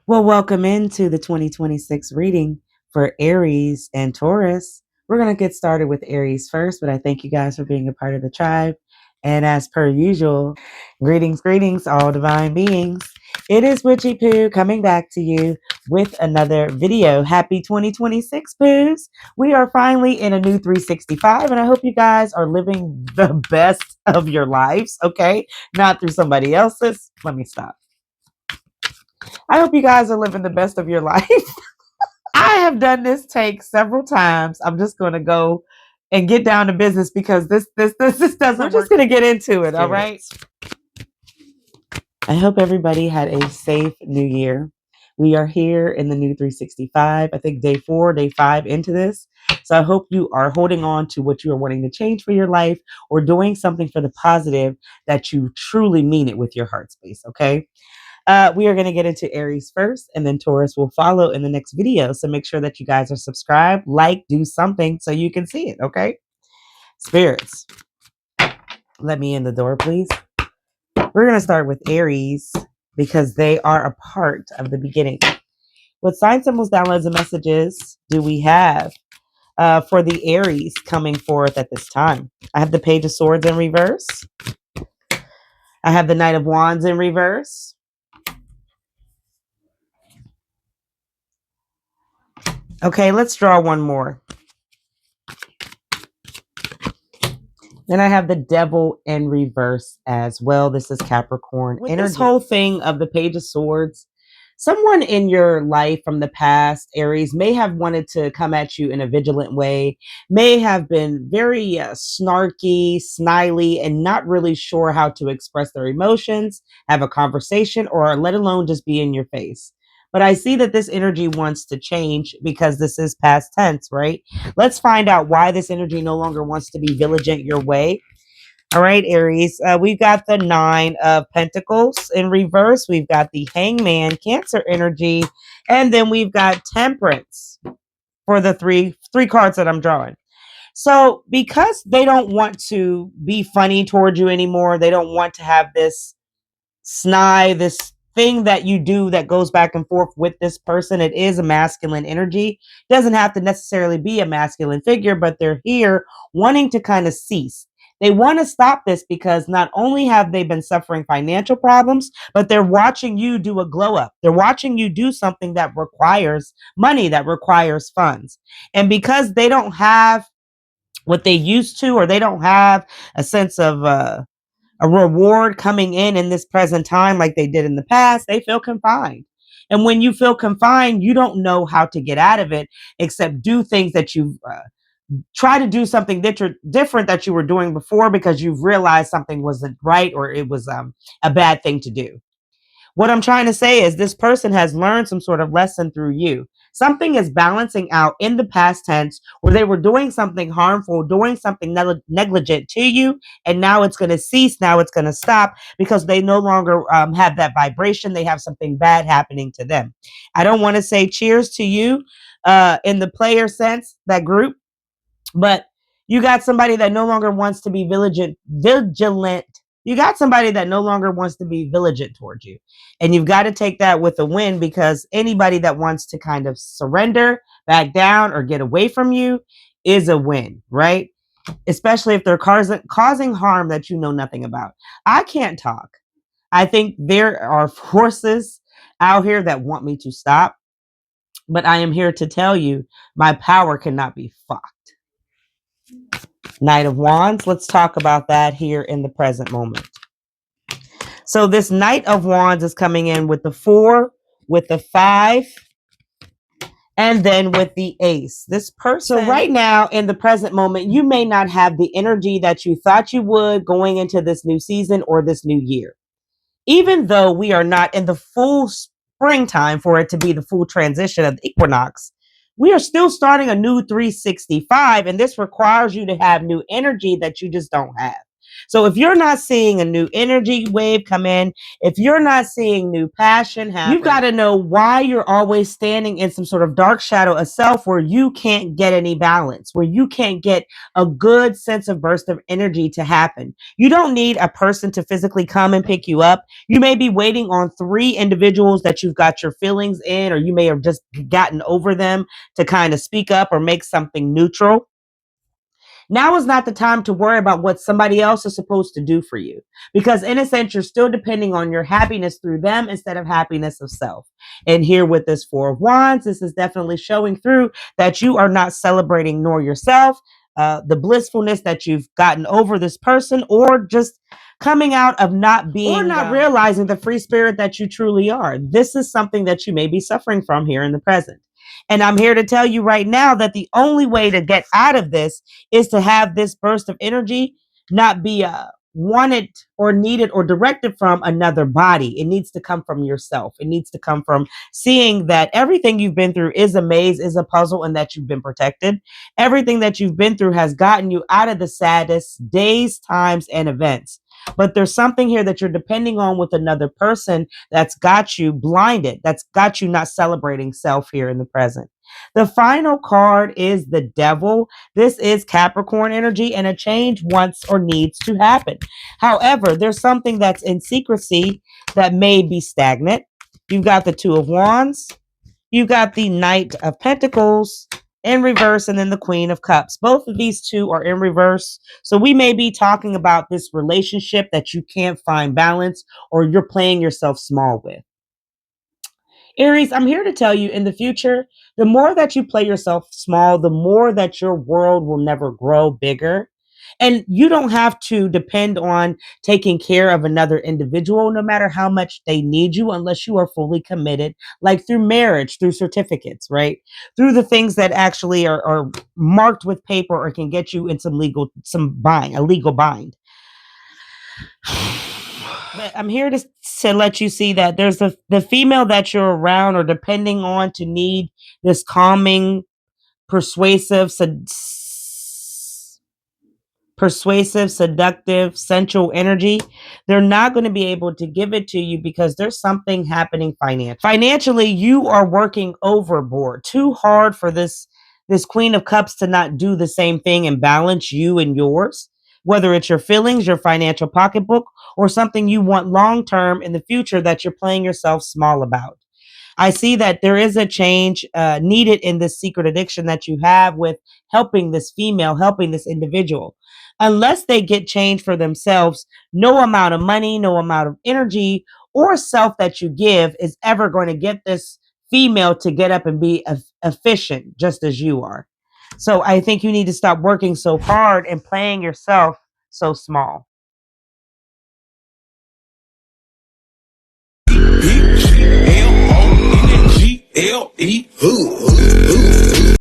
Well, welcome into the 2026 reading for Aries and Taurus. We're going to get started with Aries first, but I thank you guys for being a part of the tribe. And as per usual, greetings, all divine beings. It is Witchy Poo coming back to you with another video. Happy 2026, Poos. We are finally in a new 365, and I hope you guys are living the best of your lives, okay? Not through somebody else's. Let me stop. I hope you guys are living the best of your life. I have done this take several times. I'm just going to go and get down to business because this doesn't. We're just going to get into it. All right. I hope everybody had a safe new year. We are here in the new 365. I think day 4, day 5 into this. So I hope you are holding on to what you are wanting to change for your life or doing something for the positive that you truly mean it with your heart space. Okay. We are going to get into Aries first, and then Taurus will follow in the next video. So make sure that you guys are subscribed, like, do something so you can see it, okay? Spirits, let me in the door, please. We're going to start with Aries because they are a part of the beginning. What sign symbols, downloads, and messages do we have for the Aries coming forth at this time? I have the Page of Swords in reverse. I have the Knight of Wands in reverse. Okay, let's draw one more. Then I have the Devil in reverse as well. This is Capricorn energy. This whole thing of the Page of Swords, someone in your life from the past, Aries, may have wanted to come at you in a vigilant way, may have been very snarky, snidely, and not really sure how to express their emotions, have a conversation, or let alone just be in your face. But I see that this energy wants to change because this is past tense, right? Let's find out why this energy no longer wants to be vigilant your way. All right, Aries, we've got the 9 of Pentacles in reverse. We've got the Hangman, Cancer energy, and then we've got Temperance for the three cards that I'm drawing. So because they don't want to be funny towards you anymore, they don't want to have this snide, this thing that you do that goes back and forth with this person. It is a masculine energy. It doesn't have to necessarily be a masculine figure, but they're here wanting to kind of cease. They want to stop this because not only have they been suffering financial problems, but they're watching you do a glow up. They're watching you do something that requires money, that requires funds. And because they don't have what they used to, or they don't have a sense of a reward coming in this present time like they did in the past, they feel confined. And when you feel confined, you don't know how to get out of it except do things that you've try to do something different that you were doing before because you've realized something wasn't right or it was a bad thing to do. What I'm trying to say is this person has learned some sort of lesson through you. Something is balancing out in the past tense where they were doing something harmful, doing something negligent to you, and now it's going to cease. Now it's going to stop because they no longer have that vibration. They have something bad happening to them. I don't want to say cheers to you in the player sense, that group, but you got somebody that no longer wants to be vigilant. You got somebody that no longer wants to be vigilant towards you. And you've got to take that with a win because anybody that wants to kind of surrender, back down, or get away from you is a win, right? Especially if they're causing harm that you know nothing about. I can't talk. I think there are forces out here that want me to stop, but I am here to tell you my power cannot be fucked. Knight of Wands, let's talk about that here in the present moment. So this Knight of Wands is coming in with the 4, with the 5, and then with the Ace. This person, so right now in the present moment, you may not have the energy that you thought you would going into this new season or this new year. Even though we are not in the full springtime for it to be the full transition of the equinox, we are still starting a new 365, and this requires you to have new energy that you just don't have. So if you're not seeing a new energy wave come in, if you're not seeing new passion happen, you've got to know why you're always standing in some sort of dark shadow of self where you can't get any balance, where you can't get a good sense of burst of energy to happen. You don't need a person to physically come and pick you up. You may be waiting on 3 individuals that you've got your feelings in, or you may have just gotten over them to kind of speak up or make something neutral. Now is not the time to worry about what somebody else is supposed to do for you, because in a sense, you're still depending on your happiness through them instead of happiness of self. And here with this 4 of Wands, this is definitely showing through that you are not celebrating nor yourself, the blissfulness that you've gotten over this person, or just coming out of not being or not realizing the free spirit that you truly are. This is something that you may be suffering from here in the present. And I'm here to tell you right now that the only way to get out of this is to have this burst of energy not be wanted or needed or directed from another body. It needs to come from yourself. It needs to come from seeing that everything you've been through is a maze, is a puzzle, and that you've been protected. Everything that you've been through has gotten you out of the saddest days, times, and events. But there's something here that you're depending on with another person that's got you blinded, that's got you not celebrating self here in the present. The final card is the Devil. This is Capricorn energy, and a change wants or needs to happen. However, there's something that's in secrecy that may be stagnant. You've got the 2 of Wands. You've got the Knight of Pentacles in reverse, and then the Queen of Cups. Both of these 2 are in reverse. So we may be talking about this relationship that you can't find balance, or you're playing yourself small with. Aries, I'm here to tell you in the future, the more that you play yourself small, the more that your world will never grow bigger. And you don't have to depend on taking care of another individual, no matter how much they need you, unless you are fully committed, like through marriage, through certificates, right? Through the things that actually are marked with paper or can get you in a legal bind. But I'm here to let you see that there's the female that you're around or depending on to need this calming, persuasive, seductive, sensual energy. They're not going to be able to give it to you because there's something happening financially. Financially, you are working overboard, too hard for this Queen of Cups to not do the same thing and balance you and yours, whether it's your feelings, your financial pocketbook, or something you want long term in the future that you're playing yourself small about. I see that there is a change needed in this secret addiction that you have with helping this female, helping this individual. Unless they get change for themselves, no amount of money, no amount of energy or self that you give is ever going to get this female to get up and be efficient just as you are. So I think you need to stop working so hard and playing yourself so small. L-O-N-G-L-E.